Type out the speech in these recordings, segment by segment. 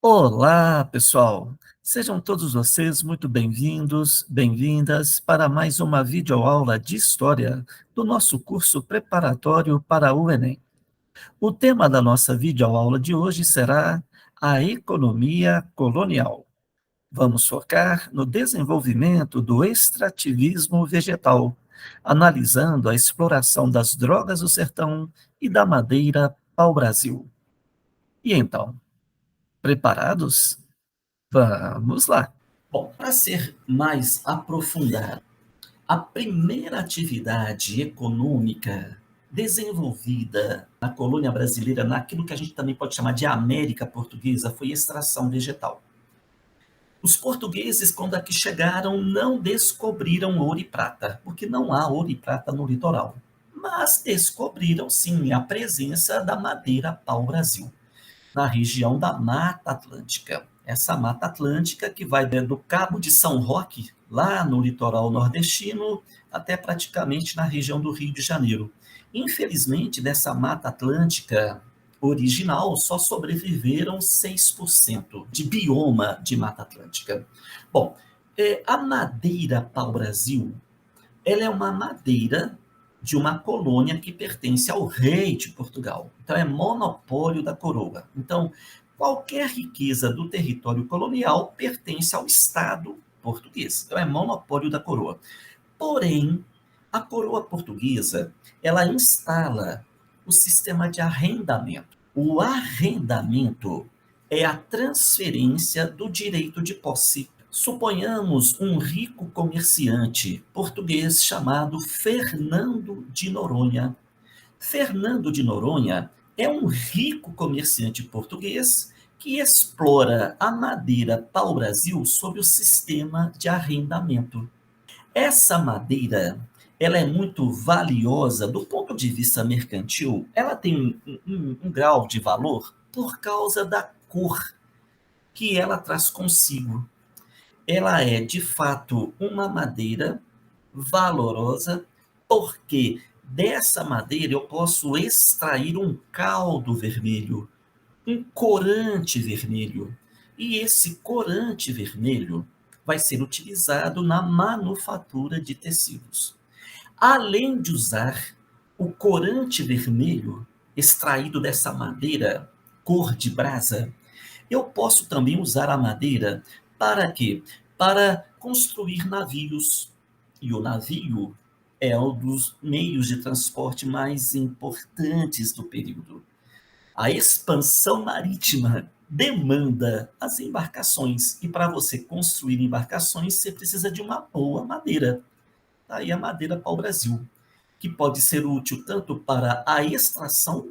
Olá, pessoal! Sejam todos vocês muito bem-vindos, bem-vindas para mais uma videoaula de História do nosso curso preparatório para o Enem. O tema da nossa videoaula de hoje será a economia colonial. Vamos focar no desenvolvimento do extrativismo vegetal, analisando a exploração das drogas do sertão e da madeira pau-brasil. E então, preparados? Vamos lá. Bom, para ser mais aprofundado, a primeira atividade econômica desenvolvida na colônia brasileira, naquilo que a gente também pode chamar de América Portuguesa, foi extração vegetal. Os portugueses, quando aqui chegaram, não descobriram ouro e prata, porque não há ouro e prata no litoral. Mas descobriram, sim, a presença da madeira pau-brasil na região da Mata Atlântica. Essa Mata Atlântica que vai do Cabo de São Roque, lá no litoral nordestino, até praticamente na região do Rio de Janeiro. Infelizmente, dessa Mata Atlântica original, só sobreviveram 6% de bioma de Mata Atlântica. Bom, a madeira pau-brasil, ela é uma madeira de uma colônia que pertence ao rei de Portugal. Então, é monopólio da coroa. Então, qualquer riqueza do território colonial pertence ao Estado português. Então, é monopólio da coroa. Porém, a coroa portuguesa, ela instala o sistema de arrendamento. O arrendamento é a transferência do direito de posse. Suponhamos um rico comerciante português chamado Fernando de Noronha. Fernando de Noronha é um rico comerciante português que explora a madeira pau-brasil sob o sistema de arrendamento. Essa madeira, ela é muito valiosa do ponto de vista mercantil. Ela tem um grau de valor por causa da cor que ela traz consigo. Ela é, de fato, uma madeira valorosa, porque dessa madeira eu posso extrair um caldo vermelho, um corante vermelho. E esse corante vermelho vai ser utilizado na manufatura de tecidos. Além de usar o corante vermelho extraído dessa madeira cor de brasa, eu posso também usar a madeira para quê? Para construir navios. E o navio é um dos meios de transporte mais importantes do período. A expansão marítima demanda as embarcações. E para você construir embarcações, você precisa de uma boa madeira. Aí a madeira pau-brasil, que pode ser útil tanto para a extração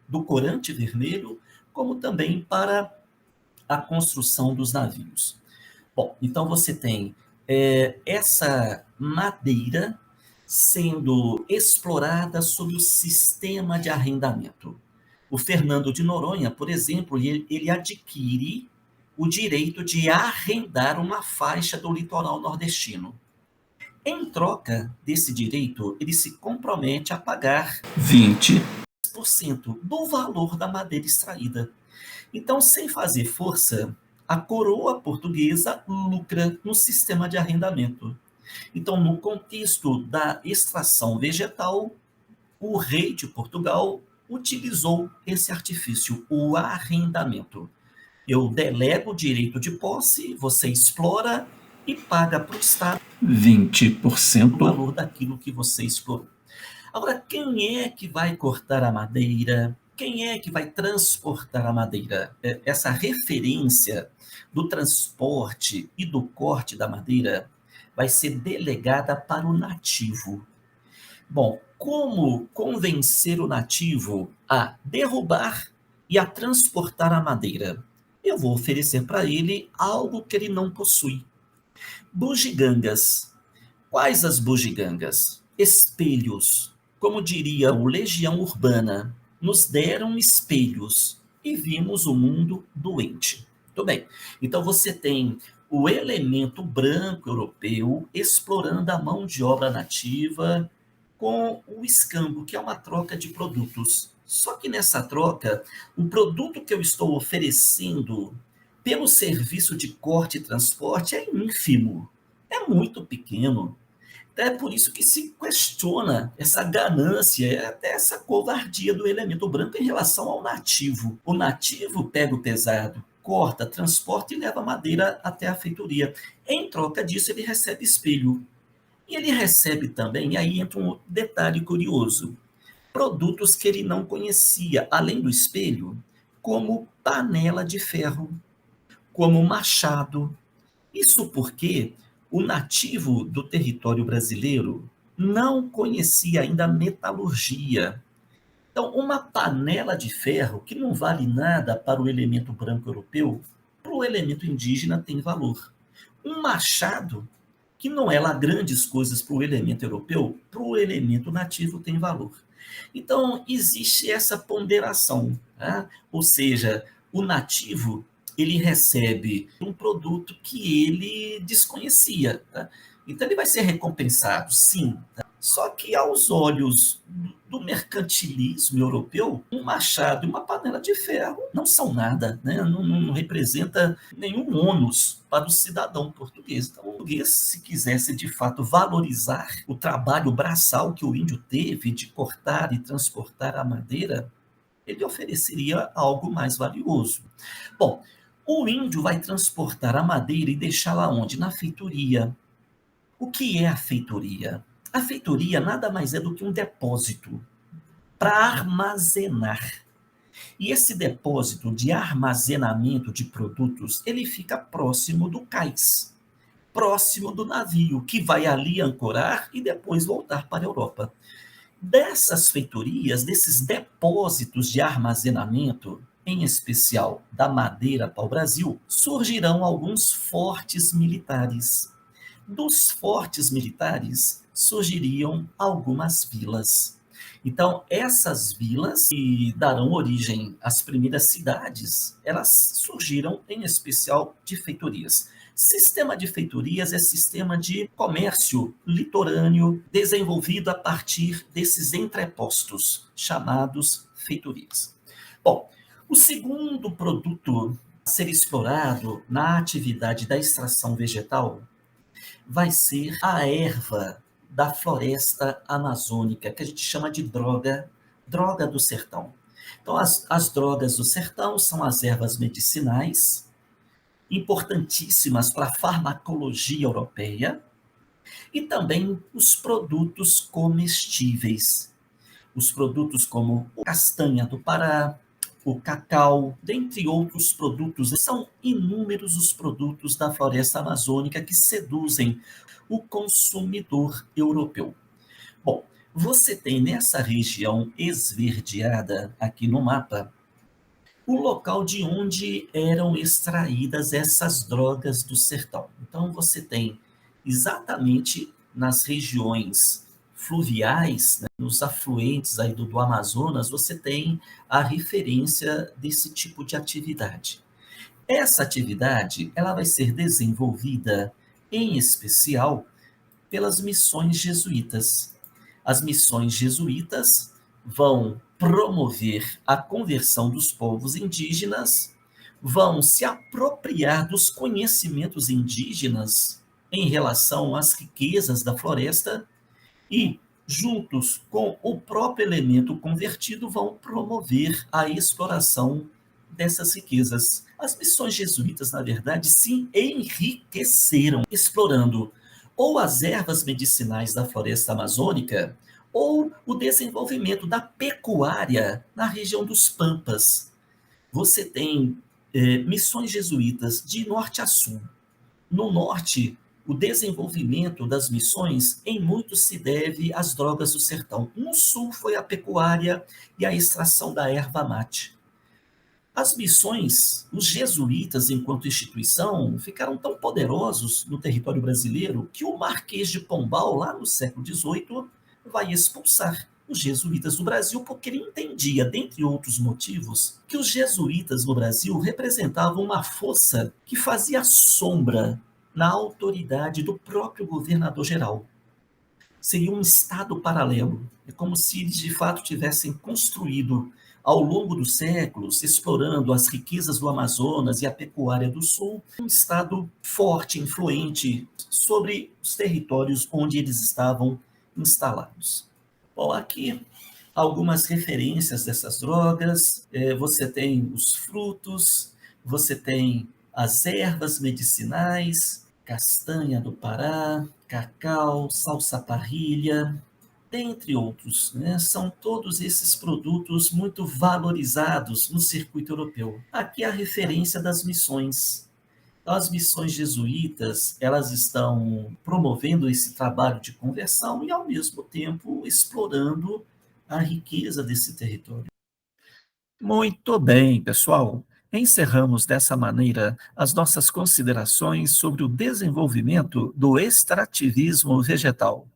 do corante vermelho, como também para a construção dos navios. Bom, então você tem essa madeira sendo explorada sob o sistema de arrendamento. O Fernando de Noronha, por exemplo, ele adquire o direito de arrendar uma faixa do litoral nordestino. Em troca desse direito, ele se compromete a pagar 20% do valor da madeira extraída. Então, sem fazer força, a coroa portuguesa lucra no sistema de arrendamento. Então, no contexto da extração vegetal, o rei de Portugal utilizou esse artifício, o arrendamento. Eu delego o direito de posse, você explora e paga para o Estado 20% do valor daquilo que você explorou. Agora, quem é que vai cortar a madeira? Quem é que vai transportar a madeira? Essa referência do transporte e do corte da madeira vai ser delegada para o nativo. Bom, como convencer o nativo a derrubar e a transportar a madeira? Eu vou oferecer para ele algo que ele não possui. Bugigangas. Quais as bugigangas? Espelhos. Como diria o Legião Urbana, nos deram espelhos e vimos o mundo doente. Muito bem. Então você tem o elemento branco europeu explorando a mão de obra nativa com o escambo, que é uma troca de produtos. Só que nessa troca, o produto que eu estou oferecendo pelo serviço de corte e transporte é ínfimo, é muito pequeno. É por isso que se questiona essa ganância, até essa covardia do elemento branco em relação ao nativo. O nativo pega o pesado, corta, transporta e leva a madeira até a feitoria. Em troca disso, ele recebe espelho. E ele recebe também, e aí entra um detalhe curioso, produtos que ele não conhecia, além do espelho, como panela de ferro, como machado. Isso porque o nativo do território brasileiro não conhecia ainda a metalurgia. Então, uma panela de ferro, que não vale nada para o elemento branco europeu, para o elemento indígena tem valor. Um machado, que não é lá grandes coisas para o elemento europeu, para o elemento nativo tem valor. Então, existe essa ponderação, né? Ou seja, o nativo ele recebe um produto que ele desconhecia. Tá? Então, ele vai ser recompensado, sim. Tá? Só que, aos olhos do mercantilismo europeu, um machado e uma panela de ferro não são nada, né? Não representa nenhum ônus para o cidadão português. Então, o português, se quisesse de fato valorizar o trabalho braçal que o índio teve de cortar e transportar a madeira, ele ofereceria algo mais valioso. Bom, o índio vai transportar a madeira e deixá-la onde? Na feitoria. O que é a feitoria? A feitoria nada mais é do que um depósito para armazenar. E esse depósito de armazenamento de produtos, ele fica próximo do cais, próximo do navio, que vai ali ancorar e depois voltar para a Europa. Dessas feitorias, desses depósitos de armazenamento, em especial da madeira para o Brasil, surgirão alguns fortes militares. Dos fortes militares surgiriam algumas vilas. Então, essas vilas que darão origem às primeiras cidades, elas surgiram em especial de feitorias. Sistema de feitorias é sistema de comércio litorâneo desenvolvido a partir desses entrepostos, chamados feitorias. Bom, o segundo produto a ser explorado na atividade da extração vegetal vai ser a erva da floresta amazônica, que a gente chama de droga do sertão. Então, as drogas do sertão são as ervas medicinais, importantíssimas para a farmacologia europeia, e também os produtos comestíveis. Os produtos como a castanha do Pará, o cacau, dentre outros produtos. São inúmeros os produtos da floresta amazônica que seduzem o consumidor europeu. Bom, você tem nessa região esverdeada aqui no mapa o local de onde eram extraídas essas drogas do sertão. Então você tem exatamente nas regiões fluviais, né, nos afluentes aí do Amazonas, você tem a referência desse tipo de atividade. Essa atividade ela vai ser desenvolvida em especial pelas missões jesuítas. As missões jesuítas vão promover a conversão dos povos indígenas, vão se apropriar dos conhecimentos indígenas em relação às riquezas da floresta e, juntos com o próprio elemento convertido, vão promover a exploração dessas riquezas. As missões jesuítas, na verdade, se enriqueceram explorando ou as ervas medicinais da floresta amazônica ou o desenvolvimento da pecuária na região dos Pampas. Você tem missões jesuítas de norte a sul. No norte, o desenvolvimento das missões em muito se deve às drogas do sertão. No sul foi a pecuária e a extração da erva mate. As missões, os jesuítas, enquanto instituição, ficaram tão poderosos no território brasileiro que o Marquês de Pombal, lá no século XVIII, vai expulsar os jesuítas do Brasil, porque ele entendia, dentre outros motivos, que os jesuítas no Brasil representavam uma força que fazia sombra na autoridade do próprio governador-geral. Seria um estado paralelo. É como se eles, de fato, tivessem construído ao longo dos séculos, explorando as riquezas do Amazonas e a pecuária do Sul, um estado forte, influente sobre os territórios onde eles estavam instalados. Bom, aqui algumas referências dessas drogas, você tem os frutos, você tem as ervas medicinais, castanha do Pará, cacau, salsa parrilha, dentre outros, né? São todos esses produtos muito valorizados no circuito europeu. Aqui a referência das missões. As missões jesuítas, elas estão promovendo esse trabalho de conversão e, ao mesmo tempo, explorando a riqueza desse território. Muito bem, pessoal. Encerramos dessa maneira as nossas considerações sobre o desenvolvimento do extrativismo vegetal.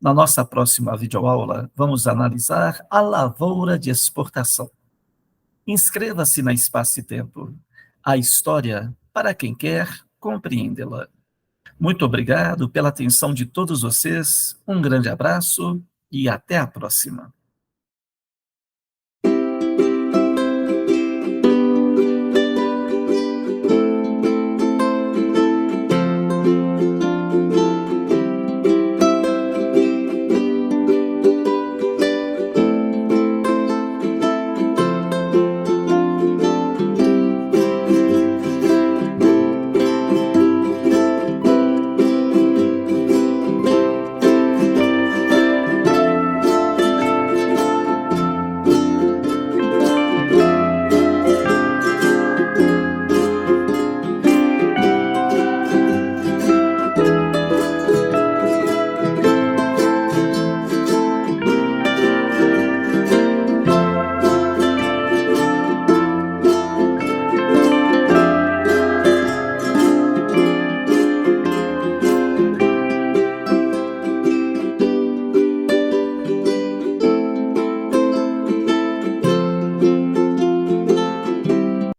Na nossa próxima videoaula, vamos analisar a lavoura de exportação. Inscreva-se na Espaço e Tempo. A história para quem quer compreendê-la. Muito obrigado pela atenção de todos vocês, um grande abraço e até a próxima.